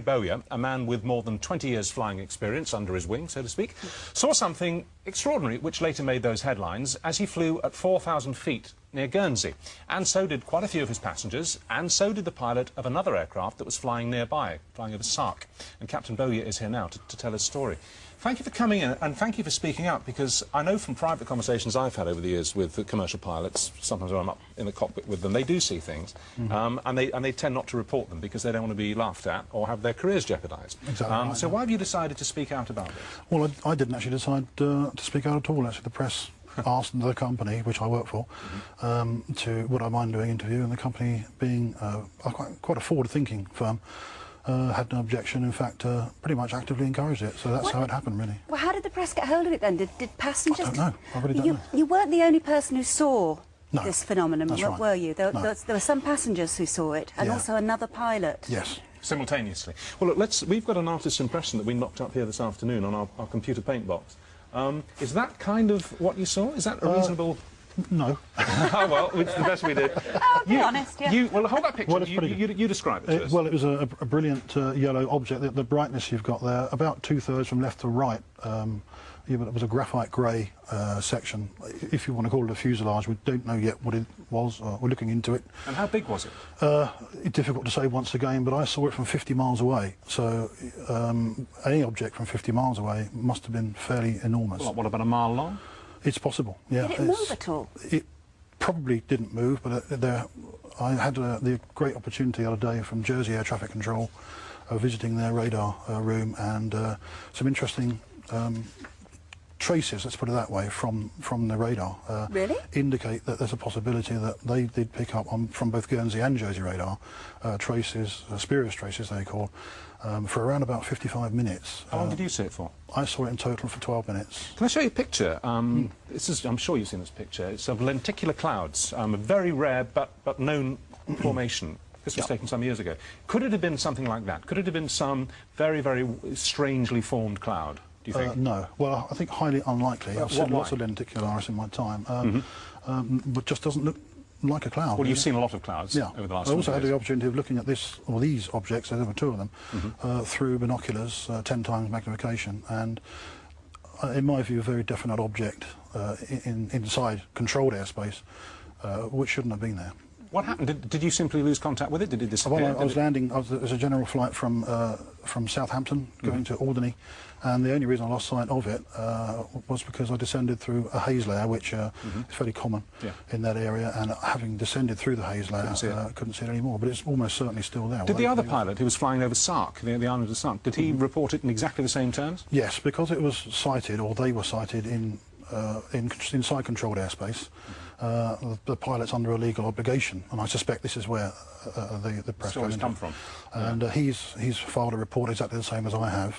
Bowyer, a man with more than 20 years flying experience under his wing, so to speak, saw something extraordinary which later made those headlines as he flew at 4,000 feet near Guernsey. And so did quite a few of his passengers, and so did the pilot of another aircraft that was flying nearby, flying over Sark. And Captain Bowyer is here now to tell his story. Thank you for coming in, and thank you for speaking up, because I know from private conversations I've had over the years with the commercial pilots, sometimes when I'm up in the cockpit with them, they do see things, and they tend not to report them because they don't want to be laughed at or have their careers jeopardised. Exactly right, so why have you decided to speak out about this? Well, I didn't actually decide to speak out at all. Actually, the press asked the company, which I work for, would I mind doing an interview, and the company, being quite a forward-thinking firm, had no objection. In fact, pretty much actively encouraged it. So that's how it happened, really. Well, how did the press get hold of it then? Did passengers? I don't know. I really don't know. You weren't the only person who saw No, this phenomenon, that's right. were you? There No. were some passengers who saw it, and also another pilot. Yes. Simultaneously. Well, look, we've got an artist's impression that we knocked up here this afternoon on our computer paint box. Is that kind of what you saw? Is that a reasonable... No. Oh, well, it's the best we did. Oh, be honest, yeah. Well, hold that picture. Well, you describe it to us. Well, it was a brilliant yellow object. The brightness you've got there, about 2/3 from left to right, it was a graphite grey section. If you want to call it a fuselage, we don't know yet what it was. We're looking into it. And how big was it? Difficult to say once again, but I saw it from 50 miles away. So any object from 50 miles away must have been fairly enormous. What about a mile long? It's possible, yeah. Did it move at all? It probably didn't move, but I had the great opportunity the other day from Jersey Air Traffic Control, visiting their radar room, and some interesting traces, let's put it that way, from the radar Really? indicate that there's a possibility that they did pick up on, from both Guernsey and Jersey radar, traces, spurious traces they call, for around about 55 minutes. How long did you see it for? I saw it in total for 12 minutes. Can I show you a picture? This is, I'm sure you've seen this picture. It's of lenticular clouds, a very rare but known formation. This was taken some years ago. Could it have been something like that? Could it have been some very, very strangely formed cloud, do you think? No. Well, I think highly unlikely. I've seen lots of lenticularis in my time, but just doesn't look like a cloud. Well, you've seen a lot of clouds over the last I also had years. the opportunity of looking at these objects, there were two of them, through binoculars, 10 times magnification, and in my view, a very definite object inside controlled airspace, which shouldn't have been there. What happened? Did you simply lose contact with it? Did it disappear? Well, I was landing. There was a general flight from Southampton going to Alderney, and the only reason I lost sight of it was because I descended through a haze layer, which is fairly common in that area, and having descended through the haze layer, couldn't see it anymore. But it's almost certainly still there. Did the other pilot who was flying over Sark, the island of Sark, did he report it in exactly the same terms? Yes, because it was sighted, or they were sighted inside controlled airspace. The pilot's under a legal obligation, and I suspect this is where the press stories come from. And he's filed a report exactly the same as I have.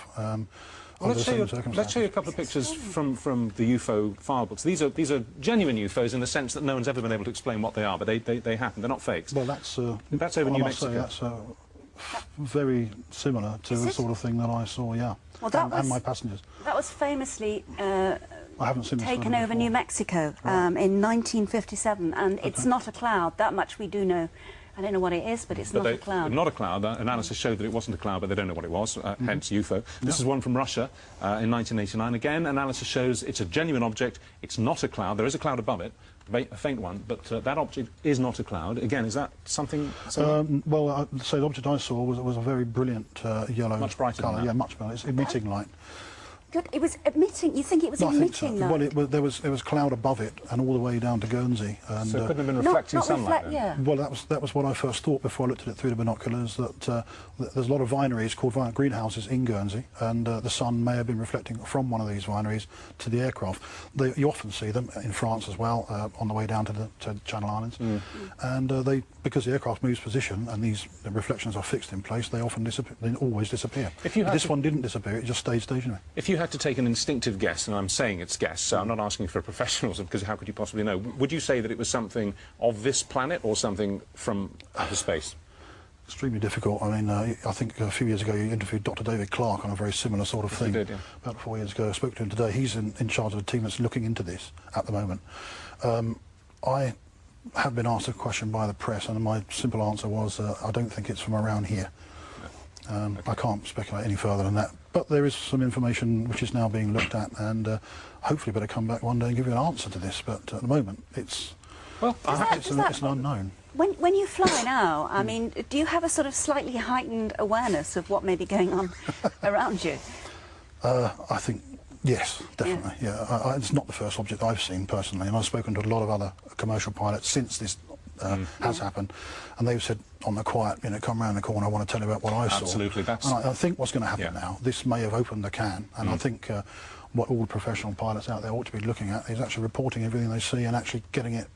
Well, let's show you a couple of pictures from the UFO file books. These are genuine UFOs in the sense that no one's ever been able to explain what they are, but they happen. They're not fakes. Well, that's over New Mexico. That's very similar to the sort of thing that I saw, yeah. Well, and my passengers. That was famously I haven't seen taken over New Mexico in 1957, and it's not a cloud. That much we do know. I don't know what it is, but it's not a cloud. Not a cloud. Analysis showed that it wasn't a cloud, but they don't know what it was, hence UFO. This is one from Russia in 1989. Again, analysis shows it's a genuine object. It's not a cloud. There is a cloud above it, a faint one, but that object is not a cloud. Again, is that something... well, I'd say the object I saw was a very brilliant yellow much brighter colour. than that. Yeah, much brighter. It's emitting light. Good. It was emitting. You think it was emitting light? Well, there was cloud above it and all the way down to Guernsey. And, so it couldn't have been reflecting sunlight then? Yeah. Well, that was what I first thought before I looked at it through the binoculars. That there's a lot of vineries called greenhouses in Guernsey, and the sun may have been reflecting from one of these vineries to the aircraft. You often see them in France as well, on the way down to the Channel Islands, and because the aircraft moves position and the reflections are fixed in place, they often disappear. They always disappear. This one didn't disappear; it just stayed stationary. If you had to take an instinctive guess, and I'm saying it's guess, so I'm not asking for professionals, because how could you possibly know? Would you say that it was something of this planet or something from outer space? Extremely difficult. I mean, I think a few years ago you interviewed Dr. David Clark on a very similar sort of thing. Did, yeah. About 4 years ago. I spoke to him today. He's in charge of a team that's looking into this at the moment. I have been asked a question by the press, and my simple answer was, I don't think it's from around here. I can't speculate any further than that. But there is some information which is now being looked at, and hopefully better come back one day and give you an answer to this. But at the moment, it's an unknown. When you fly now, I mean, do you have a sort of slightly heightened awareness of what may be going on around you? I think, yes, definitely. Yeah, it's not the first object I've seen personally, and I've spoken to a lot of other commercial pilots since this has happened, and they've said on the quiet, come round the corner, I want to tell you about what I saw. Absolutely, that's... And I think what's going to happen now, this may have opened the can, and I think what all professional pilots out there ought to be looking at is actually reporting everything they see and actually getting it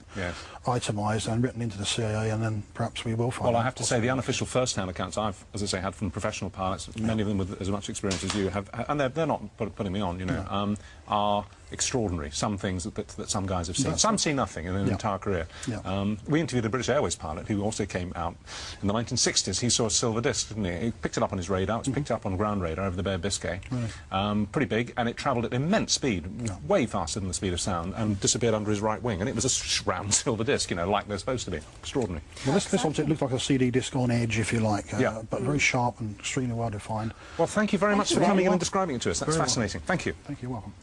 itemised and written into the CAA, and then perhaps we will find out. Well, I have to say, the unofficial first-hand accounts I've, as I say, had from professional pilots, many of them with as much experience as you have, and they're not putting me on, are extraordinary. Some things that some guys have seen. Some see nothing in their entire career. We interviewed a British Airways pilot who also came out in the 1960s. He saw a silver disc, didn't he? He picked it up on his radar. It was picked up on ground radar over the Bay of Biscay. Pretty big, and it travelled at immense speed, way faster than the speed of sound, and disappeared under his right wing. And it was a round silver disc, like they're supposed to be. Extraordinary. Well, this object looked like a CD disc on edge, if you like, but very sharp and extremely well defined. Well, thank you very much for coming in and describing it to us. That's fascinating. Thank you. Thank you. Welcome.